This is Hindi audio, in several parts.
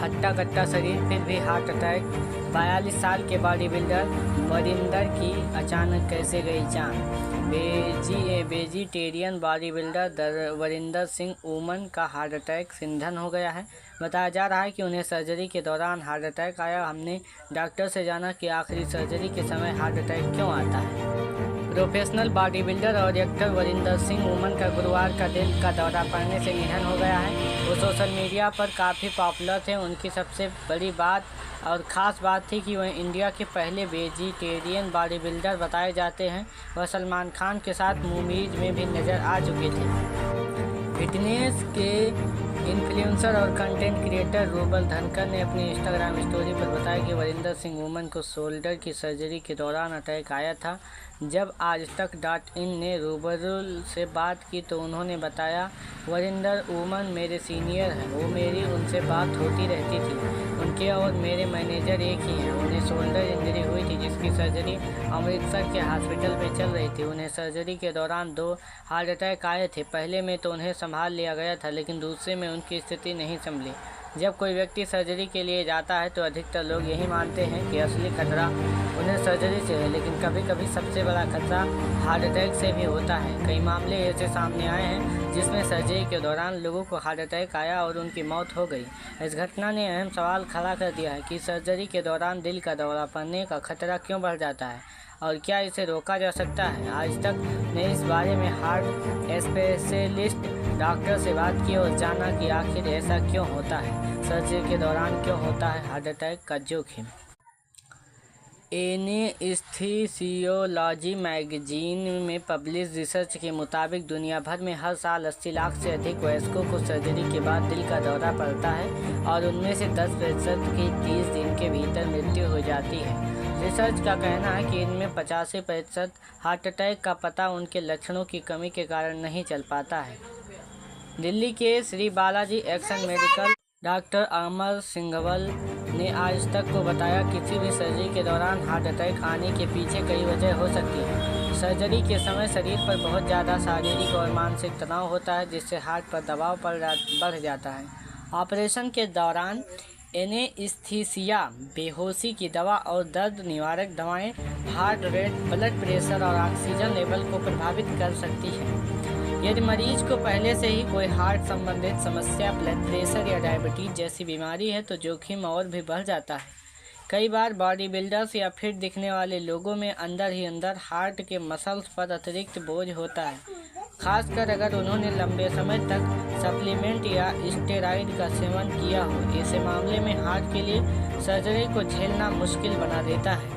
हट्टा कट्टा शरीर फिर भी हार्ट अटैक। 42 साल के बॉडी बिल्डर वरिंदर की अचानक कैसे गई जान। Vegetarian body builder Varinder Singh ओमन का हार्ट अटैक से निधन हो गया है। बताया जा रहा है कि उन्हें सर्जरी के दौरान हार्ट अटैक आया। हमने डॉक्टर से जाना कि आखिरी सर्जरी के समय हार्ट अटैक क्यों आता है। प्रोफेशनल बॉडी बिल्डर और एक्टर वरिंदर सिंह ओमन का गुरुवार का दिल का दौरा पड़ने से निधन हो गया है। वो सोशल मीडिया पर काफ़ी पॉपुलर थे। उनकी सबसे बड़ी बात और ख़ास बात थी कि वह इंडिया के पहले वेजिटेरियन बॉडी बिल्डर बताए जाते हैं। वह सलमान खान के साथ मूवीज़ में भी नज़र आ चुके थे। फिटनेस के इन्फ्लुएंसर और कंटेंट क्रिएटर रूबल धनकर ने अपनी इंस्टाग्राम स्टोरी पर बताया कि वरिंदर सिंह ओमन को शोल्डर की सर्जरी के दौरान अटैक आया था। जब आज तक .in ने रूबल से बात की तो उन्होंने बताया, वरिंदर ओमन मेरे सीनियर हैं। वो मेरी उनसे बात होती रहती थी। उनके और मेरे मैनेजर एक ही हैं। उन्हें शोल्डर इंजरी हुई थी जिसकी सर्जरी अमृतसर के हॉस्पिटल में चल रही थी। उन्हें सर्जरी के दौरान 2 हार्ट अटैक आए थे। पहले में तो उन्हें संभाल लिया गया था, लेकिन दूसरे में उनकी स्थिति नहीं संभली। जब कोई व्यक्ति सर्जरी के लिए जाता है तो अधिकतर लोग यही मानते हैं कि असली खतरा उन्हें सर्जरी से है, लेकिन कभी कभी सबसे बड़ा खतरा हार्ट अटैक से भी होता है। कई मामले ऐसे सामने आए हैं जिसमें सर्जरी के दौरान लोगों को हार्ट अटैक आया और उनकी मौत हो गई। इस घटना ने अहम सवाल खड़ा कर दिया है कि सर्जरी के दौरान दिल का दौरा पड़ने का खतरा क्यों बढ़ जाता है और क्या इसे रोका जा सकता है। आज तक ने इस बारे में हार्ट स्पेशलिस्ट डॉक्टर से बात की और जाना कि आखिर ऐसा क्यों होता है, सर्जरी के दौरान क्यों होता है हार्ट अटैक का जोखिम। एनेस्थीसियोलॉजी मैगजीन में पब्लिश रिसर्च के मुताबिक दुनिया भर में हर साल 80 लाख से अधिक वयस्कों को सर्जरी के बाद दिल का दौरा पड़ता है और उनमें से 10% की 30 दिन के भीतर मृत्यु हो जाती है। रिसर्च का कहना है कि इनमें 85% हार्ट अटैक का पता उनके लक्षणों की कमी के कारण नहीं चल पाता है। दिल्ली के Shri Balaji Action Medical doctor Amar Singhwal ने आज तक को बताया, किसी भी सर्जरी के दौरान हार्ट अटैक आने के पीछे कई वजह हो सकती हैं। सर्जरी के समय शरीर पर बहुत ज़्यादा शारीरिक और मानसिक तनाव होता है, जिससे हार्ट पर दबाव बढ़ जाता है। ऑपरेशन के दौरान एनेस्थीसिया, बेहोशी की दवा और दर्द निवारक दवाएं हार्ट रेट, ब्लड प्रेशर और ऑक्सीजन लेवल को प्रभावित कर सकती हैं। यदि मरीज को पहले से ही कोई हार्ट संबंधित समस्या, ब्लड प्रेशर या डायबिटीज जैसी बीमारी है तो जोखिम और भी बढ़ जाता है। कई बार बॉडी बिल्डर्स या फिट दिखने वाले लोगों में अंदर ही अंदर हार्ट के मसल्स पर अतिरिक्त बोझ होता है, खासकर अगर उन्होंने लंबे समय तक सप्लीमेंट या स्टेरॉइड का सेवन किया हो। ऐसे मामले में हार्ट के लिए सर्जरी को झेलना मुश्किल बना देता है।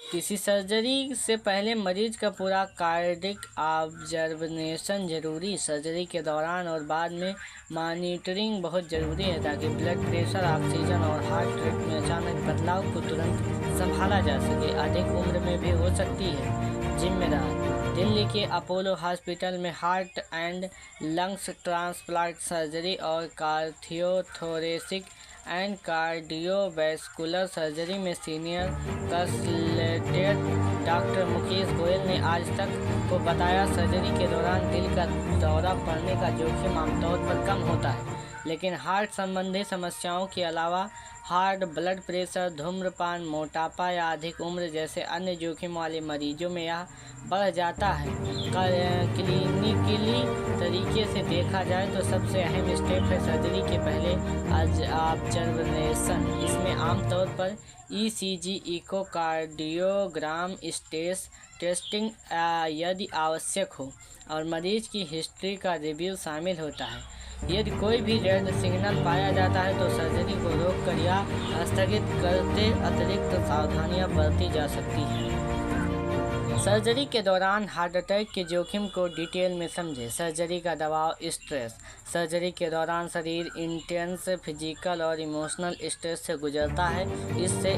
किसी सर्जरी से पहले मरीज का पूरा कार्डिक ऑब्जर्वेशन जरूरी। सर्जरी के दौरान और बाद में मॉनिटरिंग बहुत ज़रूरी है ताकि ब्लड प्रेशर, ऑक्सीजन और हार्ट रेट में अचानक बदलाव को तुरंत संभाला जा सके। अधिक उम्र में भी हो सकती है। जिम्मेदार दिल्ली के अपोलो हॉस्पिटल में heart and lungs transplant surgery और कार्डियोथोरेसिक एंड कार्डियोवैस्कुलर सर्जरी में senior consultant doctor Mukesh Goyal ने आज तक को बताया, सर्जरी के दौरान दिल का दौरा पड़ने का जोखिम आमतौर पर कम होता है, लेकिन हार्ट संबंधी समस्याओं के अलावा हार्ट, ब्लड प्रेशर, धूम्रपान, मोटापा या अधिक उम्र जैसे अन्य जोखिम वाले मरीजों में यह बढ़ जाता है। क्लिनिकली तरीके से देखा जाए तो सबसे अहम स्टेप है सर्जरी के पहले ऑब्जर्वेशन। इसमें आमतौर पर ECG, इकोकार्डियोग्राम, स्ट्रेस टेस्टिंग यदि आवश्यक हो और मरीज की हिस्ट्री का रिव्यू शामिल होता है। यदि कोई भी रेड सिग्नल पाया जाता है तो सर्जरी को रोककर या स्थगित करते अतिरिक्त सावधानियां बरती जा सकती हैं। सर्जरी के दौरान हार्ट अटैक के जोखिम को डिटेल में समझें। सर्जरी का दबाव, स्ट्रेस। सर्जरी के दौरान शरीर इंटेंस फिजिकल और इमोशनल स्ट्रेस से गुजरता है। इससे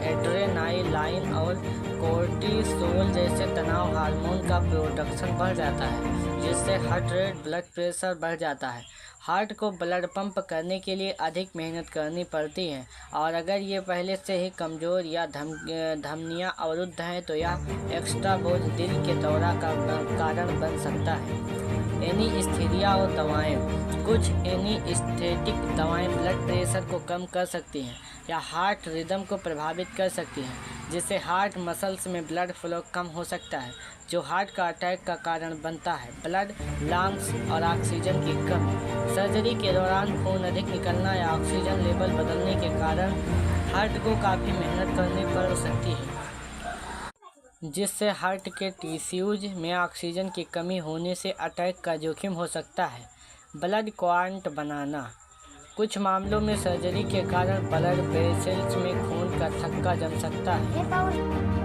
एड्रेनालाइन और कोर्टिसोल जैसे तनाव हार्मोन का प्रोडक्शन बढ़ जाता है, जिससे हार्ट रेट, ब्लड प्रेशर बढ़ जाता है। हार्ट को ब्लड पंप करने के लिए अधिक मेहनत करनी पड़ती है और अगर ये पहले से ही कमज़ोर या धमनियाँ अवरुद्ध हैं तो यह एक्स्ट्रा बोझ दिल के दौरा का कारण बन सकता है। एनीस्थीसिया और दवाएं। कुछ एनीस्थेटिक दवाएं ब्लड प्रेशर को कम कर सकती हैं या हार्ट रिदम को प्रभावित कर सकती हैं, जिससे हार्ट मसल्स में ब्लड फ्लो कम हो सकता है, जो हार्ट का अटैक का कारण बनता है। ब्लड, लंग्स और ऑक्सीजन की कमी। सर्जरी के दौरान खून अधिक निकलना या ऑक्सीजन लेवल बदलने के कारण हार्ट को काफ़ी मेहनत करनी पड़ सकती है, जिससे हार्ट के टिश्यूज में ऑक्सीजन की कमी होने से अटैक का जोखिम हो सकता है। ब्लड क्लॉट बनाना। कुछ मामलों में सर्जरी के कारण ब्लड वेसल्स में खून का थक्का जम सकता है।